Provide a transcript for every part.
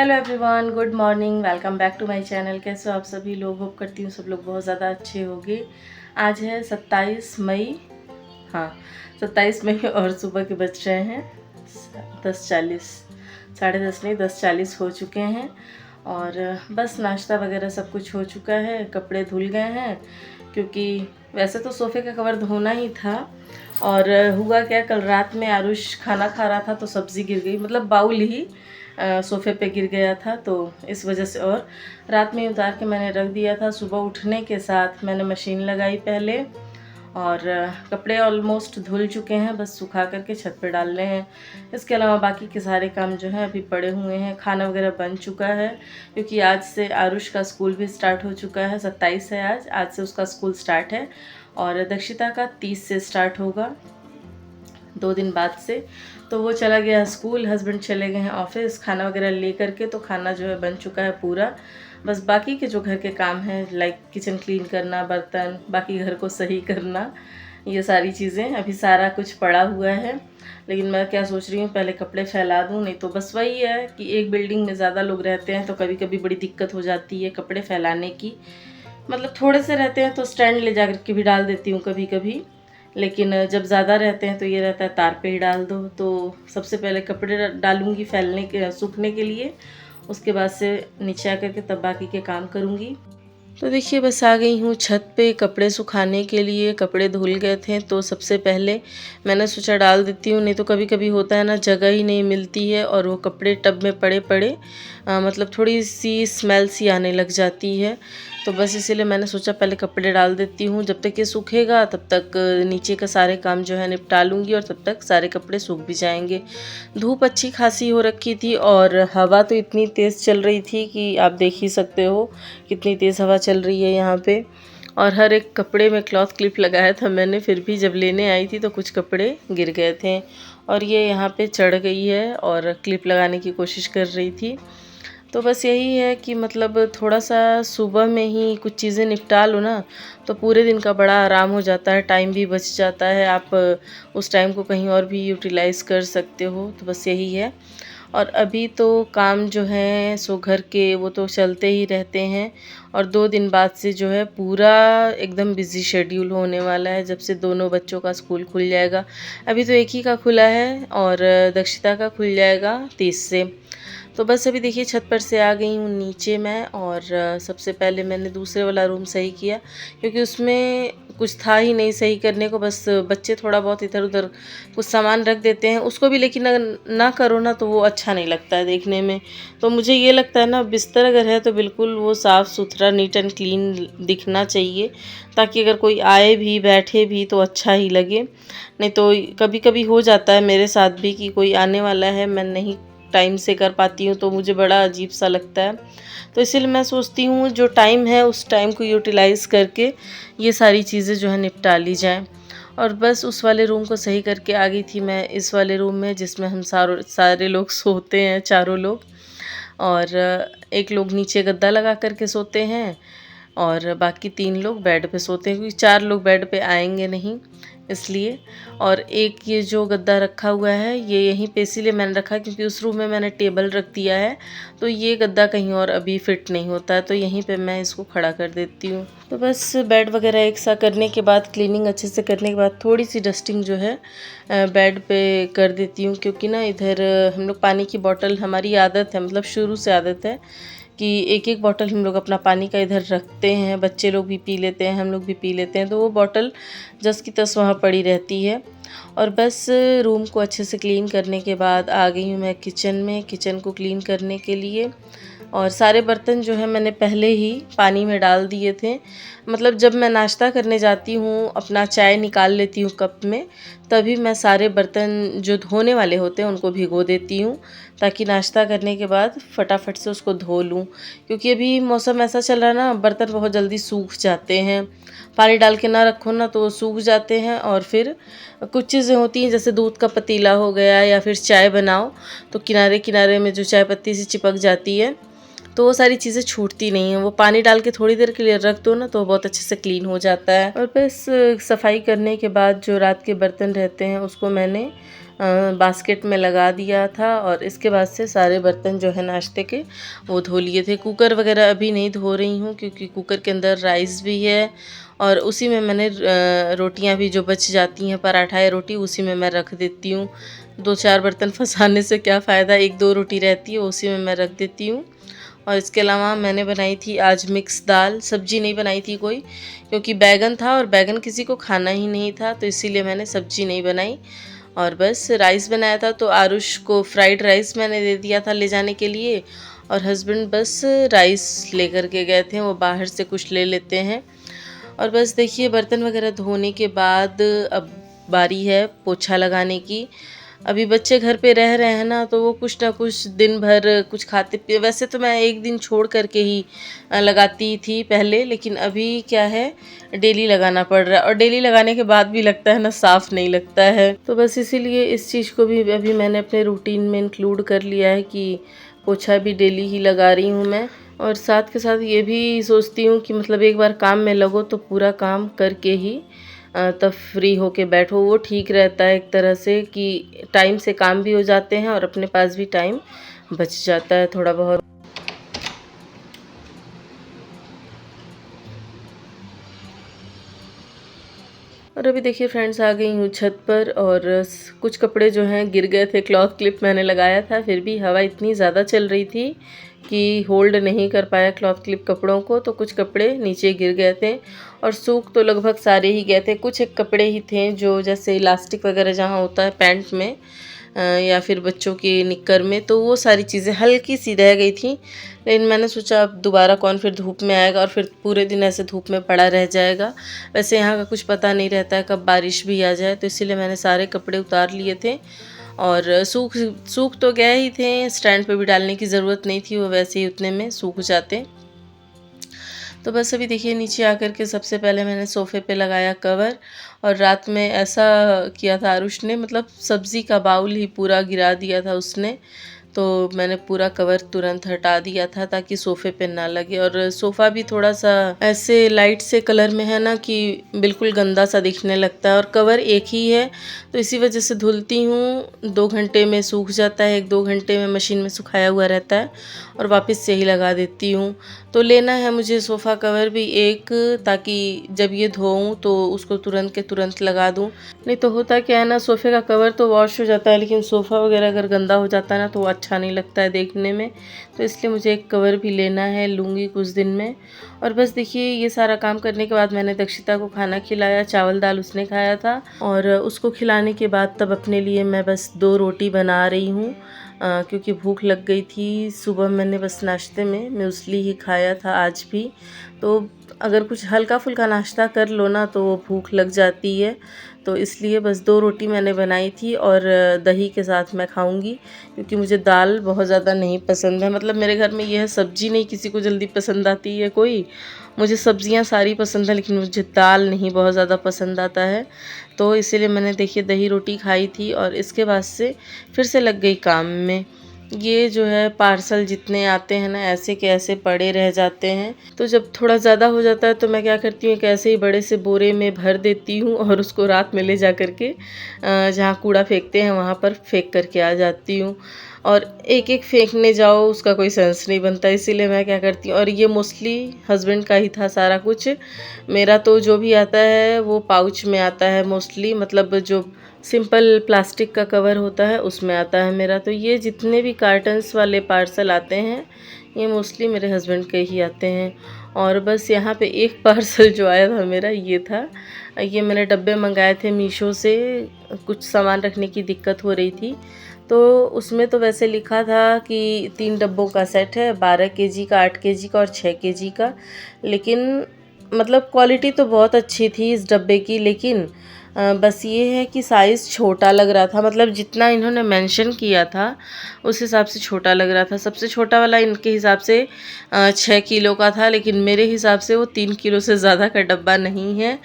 Hello everyone, good morning, welcome back to my channel. कैसे हो आप सभी लोग? होप करती हूँ सब लोग बहुत ज़्यादा अच्छे होंगे। आज है 27 मई। हाँ, 27 मई और सुबह के बज रहे हैं 10:40, 10:30 नहीं 10:40 हो चुके हैं। और बस नाश्ता वगैरह सब कुछ हो चुका है, कपड़े धुल गए हैं क्योंकि वैसे तो सोफ़े का कवर धोना ही था। और हुआ क्या, कल रात में आरुष खाना खा रहा था तो सब्ज़ी गिर गई, मतलब बाउल ही सोफ़े पे गिर गया था, तो इस वजह से। और रात में उतार के मैंने रख दिया था। सुबह उठने के साथ मैंने मशीन लगाई पहले, और कपड़े ऑलमोस्ट धुल चुके हैं, बस सुखा करके छत पे डालने हैं। इसके अलावा बाकी के सारे काम जो हैं अभी पड़े हुए हैं। खाना वगैरह बन चुका है क्योंकि आज से आरुष का स्कूल भी स्टार्ट हो चुका है। 27 है आज से उसका स्कूल स्टार्ट है, और दक्षिता का 30 से स्टार्ट होगा, 2 दिन बाद से। तो वो चला गया स्कूल, हस्बैंड चले गए हैं ऑफिस। खाना वगैरह ले करके तो खाना जो है बन चुका है पूरा। बस बाकी के जो घर के काम हैं, लाइक किचन क्लीन करना, बर्तन, बाकी घर को सही करना, ये सारी चीज़ें अभी सारा कुछ पड़ा हुआ है। लेकिन मैं क्या सोच रही हूँ, पहले कपड़े फैला दूँ। नहीं तो बस वही है कि एक बिल्डिंग में ज़्यादा लोग रहते हैं तो कभी कभी बड़ी दिक्कत हो जाती है कपड़े फैलाने की। मतलब थोड़े से रहते हैं तो स्टैंड ले जा के भी डाल देती हूँ कभी कभी, लेकिन जब ज़्यादा रहते हैं तो ये रहता है तार पे ही डाल दो। तो सबसे पहले कपड़े डालूँगी फैलने के, सूखने के लिए, उसके बाद से नीचे आकर के तब बाकी के काम करूँगी। तो देखिए बस आ गई हूँ छत पे कपड़े सुखाने के लिए। कपड़े धुल गए थे तो सबसे पहले मैंने सोचा डाल देती हूँ, नहीं तो कभी कभी होता है ना, जगह ही नहीं मिलती है और वो कपड़े टब में पड़े पड़े मतलब थोड़ी सी स्मेल सी आने लग जाती है। तो बस इसीलिए मैंने सोचा पहले कपड़े डाल देती हूँ, जब तक ये सूखेगा तब तक नीचे का सारे काम जो है निपटा लूँगी, और तब तक सारे कपड़े सूख भी जाएंगे। धूप अच्छी खासी हो रखी थी और हवा तो इतनी तेज़ चल रही थी कि आप देख ही सकते हो कितनी तेज़ हवा चल रही है यहाँ पे। और हर एक कपड़े में क्लॉथ क्लिप लगाया था मैंने, फिर भी जब लेने आई थी तो कुछ कपड़े गिर गए थे। और ये यहाँ पे चढ़ गई है और क्लिप लगाने की कोशिश कर रही थी। तो बस यही है कि मतलब थोड़ा सा सुबह में ही कुछ चीज़ें निपटा लो ना, तो पूरे दिन का बड़ा आराम हो जाता है, टाइम भी बच जाता है, आप उस टाइम को कहीं और भी यूटिलाइज़ कर सकते हो। तो बस यही है। और अभी तो काम जो है सो घर के वो तो चलते ही रहते हैं, और 2 दिन बाद से जो है पूरा एकदम बिज़ी शेड्यूल होने वाला है, जब से दोनों बच्चों का स्कूल खुल जाएगा। अभी तो एक ही का खुला है और दक्षिता का खुल जाएगा 30 से। तो बस अभी देखिए छत पर से आ गई हूँ नीचे मैं, और सबसे पहले मैंने दूसरे वाला रूम सही किया क्योंकि उसमें कुछ था ही नहीं सही करने को। बस बच्चे थोड़ा बहुत इधर उधर कुछ सामान रख देते हैं, उसको भी लेकिन अगर ना करो ना तो वो अच्छा नहीं लगता है देखने में। तो मुझे ये लगता है ना, बिस्तर अगर है तो बिल्कुल वो साफ़ सुथरा नीट एंड क्लीन दिखना चाहिए, ताकि अगर कोई आए भी बैठे भी तो अच्छा ही लगे। नहीं तो कभी कभी हो जाता है मेरे साथ भी कि कोई आने वाला है, मैं नहीं टाइम से कर पाती हूँ तो मुझे बड़ा अजीब सा लगता है। तो इसीलिए मैं सोचती हूँ जो टाइम है उस टाइम को यूटिलाइज़ करके ये सारी चीज़ें जो है निपटा ली जाएँ। और बस उस वाले रूम को सही करके आ गई थी मैं इस वाले रूम में, जिसमें हम सारे लोग सोते हैं, चारों लोग। और एक लोग नीचे गद्दा लगा करके सोते हैं और बाकी 3 लोग बेड पे सोते हैं, क्योंकि 4 लोग बेड पे आएंगे नहीं इसलिए। और एक ये जो गद्दा रखा हुआ है ये यहीं पे इसीलिए मैंने रखा क्योंकि उस रूम में मैंने टेबल रख दिया है, तो ये गद्दा कहीं और अभी फिट नहीं होता है, तो यहीं पे मैं इसको खड़ा कर देती हूँ। तो बस बेड वगैरह एक सा करने के बाद, क्लीनिंग अच्छे से करने के बाद, थोड़ी सी डस्टिंग जो है बेड पे कर देती हूँ, क्योंकि ना इधर हम लोग पानी की बॉटल, हमारी आदत है, मतलब शुरू से आदत है कि एक एक बॉटल हम लोग अपना पानी का इधर रखते हैं। बच्चे लोग भी पी लेते हैं, हम लोग भी पी लेते हैं, तो वो बॉटल जस की तस वहाँ पड़ी रहती है। और बस रूम को अच्छे से क्लीन करने के बाद आ गई हूँ मैं किचन में, किचन को क्लीन करने के लिए। और सारे बर्तन जो है मैंने पहले ही पानी में डाल दिए थे। मतलब जब मैं नाश्ता करने जाती हूँ, अपना चाय निकाल लेती हूँ कप में, तभी मैं सारे बर्तन जो धोने वाले होते हैं उनको भिगो देती हूँ, ताकि नाश्ता करने के बाद फटाफट से उसको धो लूँ। क्योंकि अभी मौसम ऐसा चल रहा है ना, बर्तन बहुत जल्दी सूख जाते हैं। पानी डाल के ना रखो ना तो वो सूख जाते हैं। और फिर कुछ चीज़ें होती हैं, जैसे दूध का पतीला हो गया या फिर चाय बनाओ तो किनारे किनारे में जो चाय पत्ती सी चिपक जाती है, तो वो सारी चीज़ें छूटती नहीं हैं। वो पानी डाल के थोड़ी देर के लिए रख दो ना तो बहुत अच्छे से क्लीन हो जाता है। और बस सफाई करने के बाद जो रात के बर्तन रहते हैं उसको मैंने बास्केट में लगा दिया था और इसके बाद से सारे बर्तन जो है नाश्ते के वो धो लिए थे। कुकर वगैरह अभी नहीं धो रही हूँ क्योंकि कुकर के अंदर राइस भी है और उसी में मैंने रोटियां भी जो बच जाती हैं, पराठा या रोटी, उसी में मैं रख देती हूँ। 2-4 बर्तन फंसाने से क्या फ़ायदा, 1-2 रोटी रहती है उसी में मैं रख देती हूँ। और इसके अलावा मैंने बनाई थी आज मिक्स दाल, सब्जी नहीं बनाई थी कोई, क्योंकि बैगन था और बैगन किसी को खाना ही नहीं था, तो इसीलिए मैंने सब्जी नहीं बनाई। और बस राइस बनाया था, तो आरुष को फ्राइड राइस मैंने दे दिया था ले जाने के लिए और हस्बैंड बस राइस लेकर के गए थे, वो बाहर से कुछ ले लेते हैं। और बस देखिए बर्तन वगैरह धोने के बाद अब बारी है पोछा लगाने की। अभी बच्चे घर पे रह रहे हैं ना, तो वो कुछ ना कुछ दिन भर कुछ खाते पीते, वैसे तो मैं एक दिन छोड़ करके ही लगाती थी पहले, लेकिन अभी क्या है डेली लगाना पड़ रहा है और डेली लगाने के बाद भी लगता है ना साफ़ नहीं लगता है। तो बस इसीलिए इस चीज़ को भी अभी मैंने अपने रूटीन में इंक्लूड कर लिया है कि पोछा भी डेली ही लगा रही हूँ मैं। और साथ के साथ ये भी सोचती हूँ कि मतलब एक बार काम में लगो तो पूरा काम करके ही तब फ्री होके बैठो, वो ठीक रहता है एक तरह से कि टाइम से काम भी हो जाते हैं और अपने पास भी टाइम बच जाता है थोड़ा बहुत। और अभी देखिए फ्रेंड्स आ गई हूँ छत पर और कुछ कपड़े जो हैं गिर गए थे, क्लॉथ क्लिप मैंने लगाया था, फिर भी हवा इतनी ज़्यादा चल रही थी कि होल्ड नहीं कर पाया क्लॉथ क्लिप कपड़ों को, तो कुछ कपड़े नीचे गिर गए थे और सूख तो लगभग सारे ही गए थे। कुछ एक कपड़े ही थे जो जैसे इलास्टिक वगैरह जहाँ होता है पैंट में या फिर बच्चों के निक्कर में, तो वो सारी चीज़ें हल्की सी रह गई थी। लेकिन मैंने सोचा अब दोबारा कौन फिर धूप में आएगा और फिर पूरे दिन ऐसे धूप में पड़ा रह जाएगा। वैसे यहाँ का कुछ पता नहीं रहता है कब बारिश भी आ जाए, तो इसीलिए मैंने सारे कपड़े उतार लिए थे और सूख तो गए ही थे, स्टैंड पे भी डालने की ज़रूरत नहीं थी, वो वैसे ही उतने में सूख जाते। तो बस अभी देखिए नीचे आकर के सबसे पहले मैंने सोफ़े पे लगाया कवर और रात में ऐसा किया था आरुष ने, मतलब सब्ज़ी का बाउल ही पूरा गिरा दिया था उसने, तो मैंने पूरा कवर तुरंत हटा दिया था ताकि सोफ़े पे ना लगे। और सोफ़ा भी थोड़ा सा ऐसे लाइट से कलर में है ना कि बिल्कुल गंदा सा दिखने लगता है और कवर एक ही है, तो इसी वजह से धुलती हूँ 2 घंटे में सूख जाता है, 1-2 घंटे में मशीन में सुखाया हुआ रहता है और वापस से ही लगा देती हूँ। तो लेना है मुझे सोफ़ा कवर भी एक, ताकि जब ये धोऊँ तो उसको तुरंत के तुरंत लगा दूँ। नहीं तो होता क्या है ना, सोफ़े का कवर तो वॉश हो जाता है लेकिन सोफ़ा वगैरह अगर गंदा हो जाता है ना तो वो अच्छा नहीं लगता है देखने में, तो इसलिए मुझे एक कवर भी लेना है, लूँगी कुछ दिन में। और बस देखिए ये सारा काम करने के बाद मैंने दक्षिता को खाना खिलाया, चावल दाल उसने खाया था और उसको खिलाने के बाद तब अपने लिए मैं बस 2 रोटी बना रही हूँ क्योंकि भूख लग गई थी। सुबह मैंने बस नाश्ते में म्यूस्ली ही खाया था आज भी, तो अगर कुछ हल्का फुल्का नाश्ता कर लो ना तो वो भूख लग जाती है, तो इसलिए बस 2 रोटी मैंने बनाई थी और दही के साथ मैं खाऊंगी क्योंकि मुझे दाल बहुत ज़्यादा नहीं पसंद है। मतलब मेरे घर में ये है सब्ज़ी नहीं किसी को जल्दी पसंद आती है कोई, मुझे सब्ज़ियाँ सारी पसंद है लेकिन मुझे दाल नहीं बहुत ज़्यादा पसंद आता है, तो इसीलिए मैंने देखिए दही रोटी खाई थी और इसके बाद से फिर से लग गई काम में। ये जो है पार्सल जितने आते हैं ना ऐसे के ऐसे पड़े रह जाते हैं, तो जब थोड़ा ज़्यादा हो जाता है तो मैं क्या करती हूँ, एक ऐसे ही बड़े से बोरे में भर देती हूँ और उसको रात में ले जा कर के जहाँ कूड़ा फेंकते हैं वहाँ पर फेंक करके आ जाती हूँ। और एक एक फेंकने जाओ उसका कोई सेंस नहीं बनता, इसीलिए मैं क्या करती हूँ, और ये मोस्टली हस्बैंड का ही था सारा कुछ, मेरा तो जो भी आता है वो पाउच में आता है मोस्टली, मतलब जो सिंपल प्लास्टिक का कवर होता है उसमें आता है मेरा। तो ये जितने भी कार्टन्स वाले पार्सल आते हैं ये मोस्टली मेरे हस्बैंड के ही आते हैं। और बस यहाँ पे एक पार्सल जो आया था मेरा ये था, ये मैंने डब्बे मंगाए थे मीशो से, कुछ सामान रखने की दिक्कत हो रही थी, तो उसमें तो वैसे लिखा था कि 3 डब्बों का सेट है, 12 केजी का, 8 केजी का और 6 केजी का, लेकिन मतलब क्वालिटी तो बहुत अच्छी थी इस डब्बे की, लेकिन बस ये है कि साइज़ छोटा लग रहा था, मतलब जितना इन्होंने मेंशन किया था उस हिसाब से छोटा लग रहा था। सबसे छोटा वाला इनके हिसाब से 6 किलो का था, लेकिन मेरे हिसाब से वो 3 किलो से ज़्यादा का डब्बा नहीं है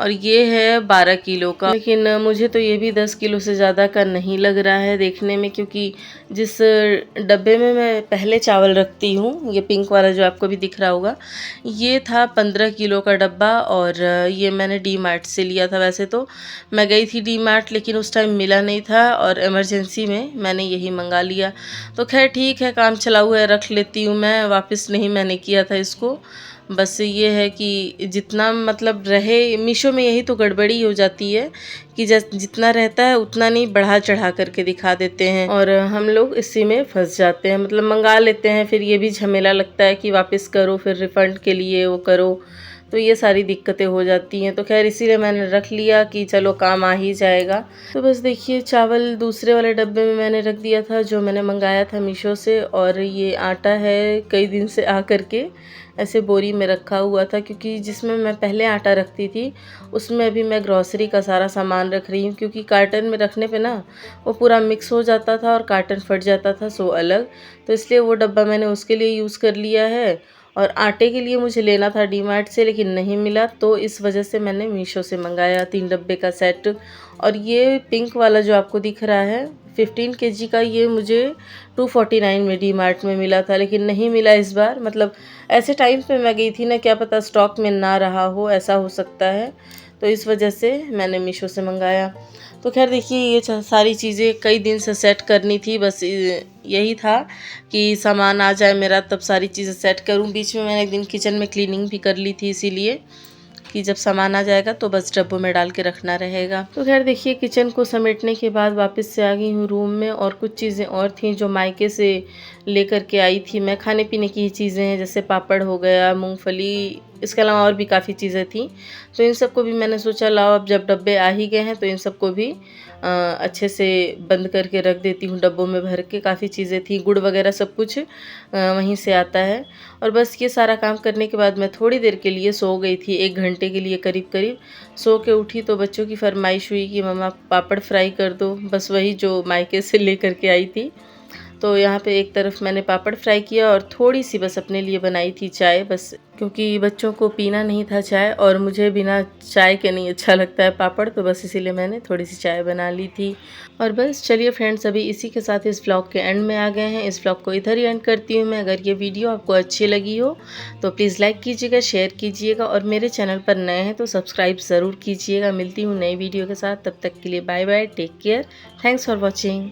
और ये है 12 किलो का, लेकिन मुझे तो ये भी 10 किलो से ज़्यादा का नहीं लग रहा है देखने में, क्योंकि जिस डब्बे में मैं पहले चावल रखती हूँ, ये पिंक वाला जो आपको भी दिख रहा होगा, ये था 15 किलो का डब्बा और ये मैंने डी मार्ट से लिया था। वैसे तो मैं गई थी डी मार्ट, लेकिन उस टाइम मिला नहीं था और इमरजेंसी में मैंने यही मंगा लिया। तो खैर ठीक है, काम चला हुआ है, रख लेती हूँ मैं, वापस नहीं मैंने किया था इसको। बस ये है कि जितना मतलब रहे, मीशो में यही तो गड़बड़ी हो जाती है कि जितना रहता है उतना नहीं, बढ़ा चढ़ा करके दिखा देते हैं और हम लोग इसी में फंस जाते हैं। मतलब मंगा लेते हैं, फिर ये भी झमेला लगता है कि वापस करो, फिर रिफ़ंड के लिए वो करो, तो ये सारी दिक्कतें हो जाती हैं। तो खैर इसीलिए मैंने रख लिया कि चलो काम आ ही जाएगा। तो बस देखिए, चावल दूसरे वाले डब्बे में मैंने रख दिया था जो मैंने मंगाया था मीशो से, और ये आटा है कई दिन से आ करके ऐसे बोरी में रखा हुआ था, क्योंकि जिसमें मैं पहले आटा रखती थी उसमें अभी मैं ग्रॉसरी का सारा सामान रख रही हूँ, क्योंकि कार्टन में रखने पे ना वो पूरा मिक्स हो जाता था और कार्टन फट जाता था सो अलग, तो इसलिए वो डब्बा मैंने उसके लिए यूज़ कर लिया है। और आटे के लिए मुझे लेना था डी मार्ट से, लेकिन नहीं मिला, तो इस वजह से मैंने मीशो से मंगाया 3 डब्बे का सेट। और ये पिंक वाला जो आपको दिख रहा है 15 केजी का, ये मुझे 249 में डी मार्ट में मिला था, लेकिन नहीं मिला इस बार। मतलब ऐसे टाइम पे मैं गई थी ना, क्या पता स्टॉक में ना रहा हो, ऐसा हो सकता है, तो इस वजह से मैंने मीशो से मंगाया। तो खैर देखिए, ये सारी चीज़ें कई दिन से सेट करनी थी, बस यही था कि सामान आ जाए मेरा तब सारी चीज़ें सेट करूं। बीच में मैंने एक दिन किचन में क्लीनिंग भी कर ली थी, इसीलिए कि जब सामान आ जाएगा तो बस डब्बों में डाल के रखना रहेगा। तो खैर देखिए, किचन को समेटने के बाद वापस से आ गई हूँ रूम में, और कुछ चीज़ें और थी जो मायके से लेकर के आई थी मैं। खाने पीने की चीज़ें हैं, जैसे पापड़ हो गया, मूंगफली, इसके अलावा और भी काफ़ी चीज़ें थी। तो इन सबको भी मैंने सोचा लाओ, अब जब डब्बे आ ही गए हैं तो इन सबको भी अच्छे से बंद करके रख देती हूँ डब्बों में भर के। काफ़ी चीज़ें थी, गुड़ वगैरह सब कुछ वहीं से आता है। और बस ये सारा काम करने के बाद मैं थोड़ी देर के लिए सो गई थी, 1 घंटे के लिए करीब करीब। सो के उठी तो बच्चों की फरमाइश हुई कि मम्मा पापड़ फ्राई कर दो, बस वही जो मायके से लेकर के आई थी। तो यहाँ पे एक तरफ मैंने पापड़ फ्राई किया और थोड़ी सी बस अपने लिए बनाई थी चाय, बस क्योंकि बच्चों को पीना नहीं था चाय और मुझे बिना चाय के नहीं अच्छा लगता है पापड़, तो बस इसीलिए मैंने थोड़ी सी चाय बना ली थी। और बस चलिए फ्रेंड्स, अभी इसी के साथ इस व्लॉग के एंड में आ गए हैं। इस व्लॉग को इधर ही एंड करती हूँ मैं। अगर ये वीडियो आपको अच्छी लगी हो तो प्लीज़ लाइक कीजिएगा, शेयर कीजिएगा, और मेरे चैनल पर नए हैं तो सब्सक्राइब ज़रूर कीजिएगा। मिलती हूँ नई वीडियो के साथ, तब तक के लिए bye bye, take care, thanks for watching.